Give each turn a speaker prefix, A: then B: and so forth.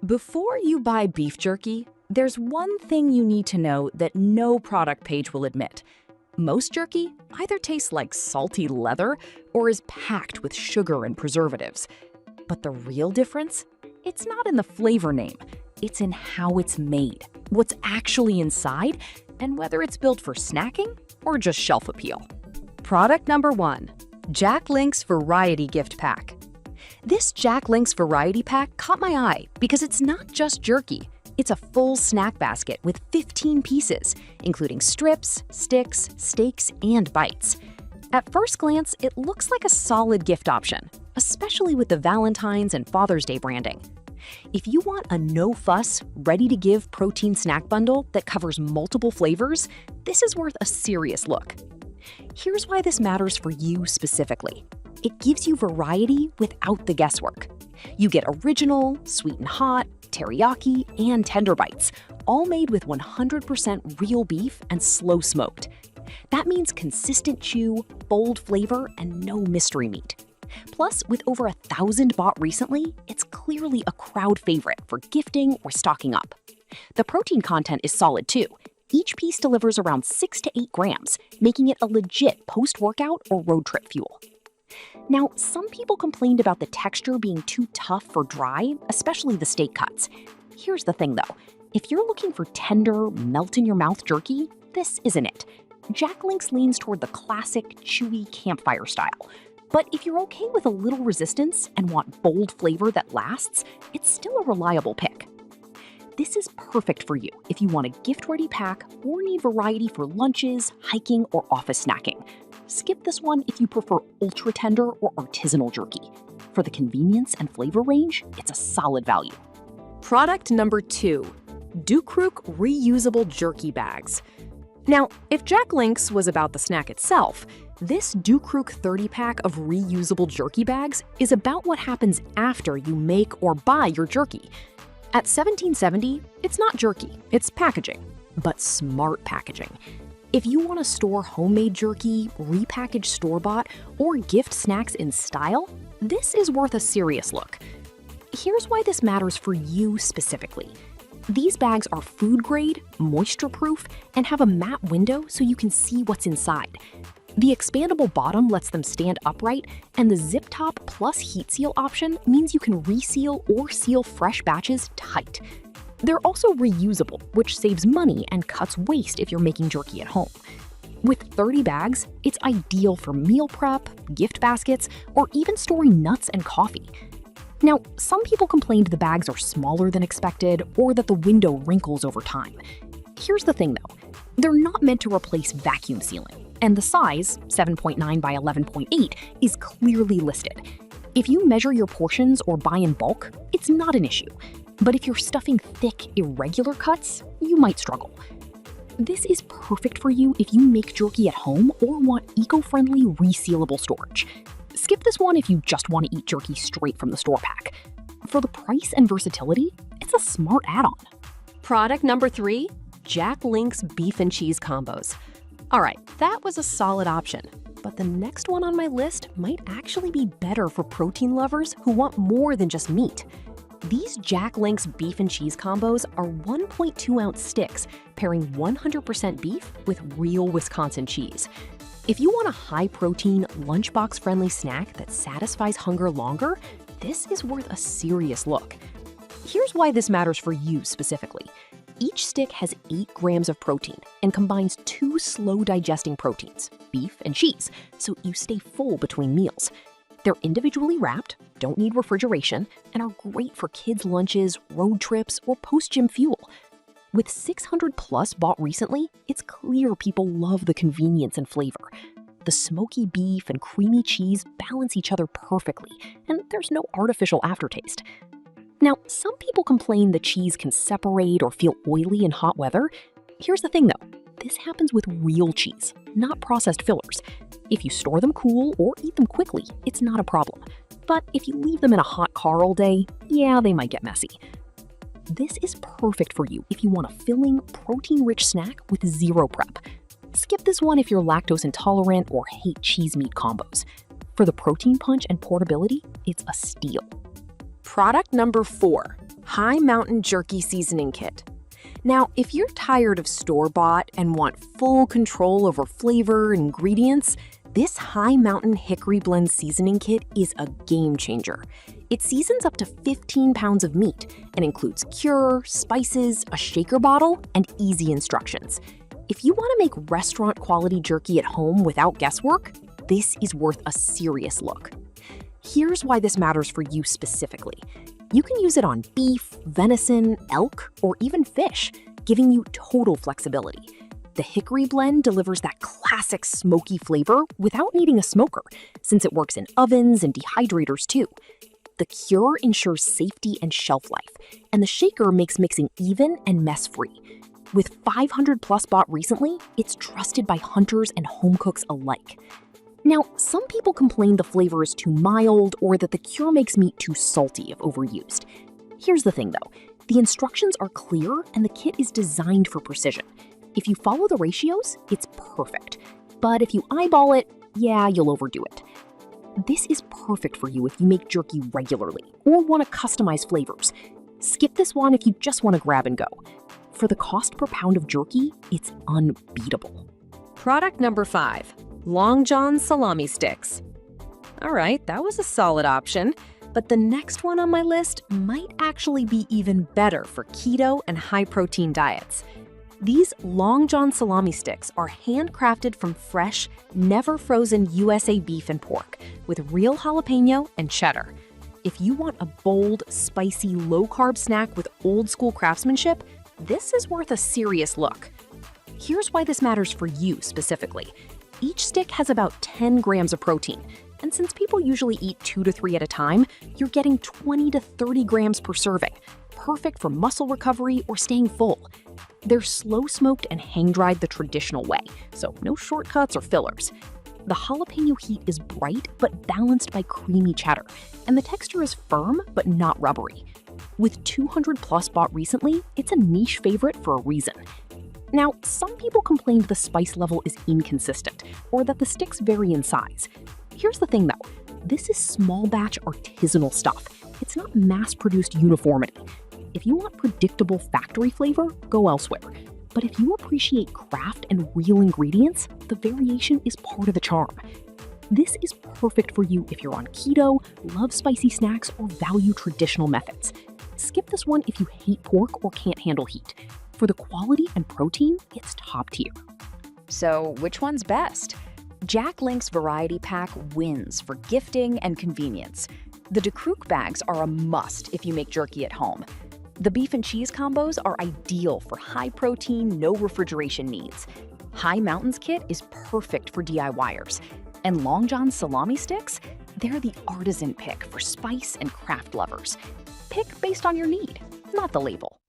A: Before you buy beef jerky, there's one thing you need to know that no product page will admit. Most jerky either tastes like salty leather or is packed with sugar and preservatives. But the real difference? It's not in the flavor name. It's in how it's made, what's actually inside, and whether it's built for snacking or just shelf appeal. Product number 1, Jack Link's Variety Gift Pack. This Jack Link's Variety Pack caught my eye because it's not just jerky. It's a full snack basket with 15 pieces, including strips, sticks, steaks, and bites. At first glance, it looks like a solid gift option, especially with the Valentine's and Father's Day branding. If you want a no-fuss, ready-to-give protein snack bundle that covers multiple flavors, this is worth a serious look. Here's why this matters for you specifically. It gives you variety without the guesswork. You get original, sweet and hot, teriyaki, and tender bites, all made with 100% real beef and slow smoked. That means consistent chew, bold flavor, and no mystery meat. Plus, with over 1,000 bought recently, it's clearly a crowd favorite for gifting or stocking up. The protein content is solid too. Each piece delivers around 6 to 8 grams, making it a legit post-workout or road trip fuel. Now, some people complained about the texture being too tough or dry, especially the steak cuts. Here's the thing though, if you're looking for tender, melt-in-your-mouth jerky, this isn't it. Jack Link's leans toward the classic, chewy campfire style. But if you're okay with a little resistance and want bold flavor that lasts, it's still a reliable pick. This is perfect for you if you want a gift-ready pack or need variety for lunches, hiking, or office snacking. Skip this one if you prefer ultra-tender or artisanal jerky. For the convenience and flavor range, it's a solid value. Product number 2, Dukruk Reusable Jerky Bags. Now, if Jack Link's was about the snack itself, this Dukruk 30-pack of reusable jerky bags is about what happens after you make or buy your jerky. At $17.70, it's not jerky, it's packaging, but smart packaging. If you want to store homemade jerky, repackaged store-bought, or gift snacks in style, this is worth a serious look. Here's why this matters for you specifically. These bags are food-grade, moisture-proof, and have a matte window so you can see what's inside. The expandable bottom lets them stand upright, and the zip top plus heat seal option means you can reseal or seal fresh batches tight. They're also reusable, which saves money and cuts waste if you're making jerky at home. With 30 bags, it's ideal for meal prep, gift baskets, or even storing nuts and coffee. Now, some people complained the bags are smaller than expected or that the window wrinkles over time. Here's the thing though, they're not meant to replace vacuum sealing, and the size, 7.9 by 11.8, is clearly listed. If you measure your portions or buy in bulk, it's not an issue. But if you're stuffing thick, irregular cuts, you might struggle. This is perfect for you if you make jerky at home or want eco-friendly, resealable storage. Skip this one if you just want to eat jerky straight from the store pack. For the price and versatility, it's a smart add-on. Product number 3, Jack Link's Beef and Cheese Combos. All right, that was a solid option, but the next one on my list might actually be better for protein lovers who want more than just meat. These Jack Link's Beef and Cheese Combos are 1.2-ounce sticks pairing 100% beef with real Wisconsin cheese. If you want a high-protein, lunchbox-friendly snack that satisfies hunger longer, this is worth a serious look. Here's why this matters for you specifically. Each stick has 8 grams of protein and combines 2 slow-digesting proteins, beef and cheese, so you stay full between meals. They're individually wrapped, don't need refrigeration, and are great for kids' lunches, road trips, or post-gym fuel. With 600 plus bought recently, it's clear people love the convenience and flavor. The smoky beef and creamy cheese balance each other perfectly, and there's no artificial aftertaste. Now, some people complain the cheese can separate or feel oily in hot weather. Here's the thing though, this happens with real cheese, not processed fillers. If you store them cool or eat them quickly, it's not a problem. But if you leave them in a hot car all day, yeah, they might get messy. This is perfect for you if you want a filling, protein-rich snack with zero prep. Skip this one if you're lactose intolerant or hate cheese meat combos. For the protein punch and portability, it's a steal. Product number 4,
B: High Mountain Jerky Seasoning Kit. Now, if you're tired of store-bought and want full control over flavor and ingredients, this High Mountain Hickory Blend Seasoning Kit is a game changer. It seasons up to 15 pounds of meat and includes cure, spices, a shaker bottle, and easy instructions. If you want to make restaurant-quality jerky at home without guesswork, this is worth a serious look. Here's why this matters for you specifically. You can use it on beef, venison, elk, or even fish, giving you total flexibility. The hickory blend delivers that classic smoky flavor without needing a smoker, since it works in ovens and dehydrators too. The cure ensures safety and shelf life, and the shaker makes mixing even and mess-free. With 500 plus bought recently, it's trusted by hunters and home cooks alike. Now, some people complain the flavor is too mild or that the cure makes meat too salty if overused. Here's the thing though, the instructions are clear and the kit is designed for precision. If you follow the ratios, it's perfect. But if you eyeball it, yeah, you'll overdo it. This is perfect for you if you make jerky regularly or want to customize flavors. Skip this one if you just want to grab and go. For the cost per pound of jerky, it's unbeatable.
C: Product number 5, Long John Salami Sticks. All right, that was a solid option, but the next one on my list might actually be even better for keto and high-protein diets. These Long John salami sticks are handcrafted from fresh, never-frozen USA beef and pork with real jalapeno and cheddar. If you want a bold, spicy, low-carb snack with old-school craftsmanship, this is worth a serious look. Here's why this matters for you specifically. Each stick has about 10 grams of protein, and since people usually eat 2 to 3 at a time, you're getting 20 to 30 grams per serving, perfect for muscle recovery or staying full. They're slow-smoked and hang-dried the traditional way, so no shortcuts or fillers. The jalapeno heat is bright but balanced by creamy cheddar, and the texture is firm but not rubbery. With 200 plus bought recently, it's a niche favorite for a reason. Now, some people complained the spice level is inconsistent or that the sticks vary in size. Here's the thing though, this is small batch artisanal stuff. It's not mass-produced uniformity. If you want predictable factory flavor, go elsewhere. But if you appreciate craft and real ingredients, the variation is part of the charm. This is perfect for you if you're on keto, love spicy snacks, or value traditional methods. Skip this one if you hate pork or can't handle heat. For the quality and protein, it's top tier.
A: So which one's best? Jack Link's Variety Pack wins for gifting and convenience. The DeKrook bags are a must if you make jerky at home. The beef and cheese combos are ideal for high protein, no refrigeration needs. High Mountains kit is perfect for DIYers. And Long John salami sticks? They're the artisan pick for spice and craft lovers. Pick based on your need, not the label.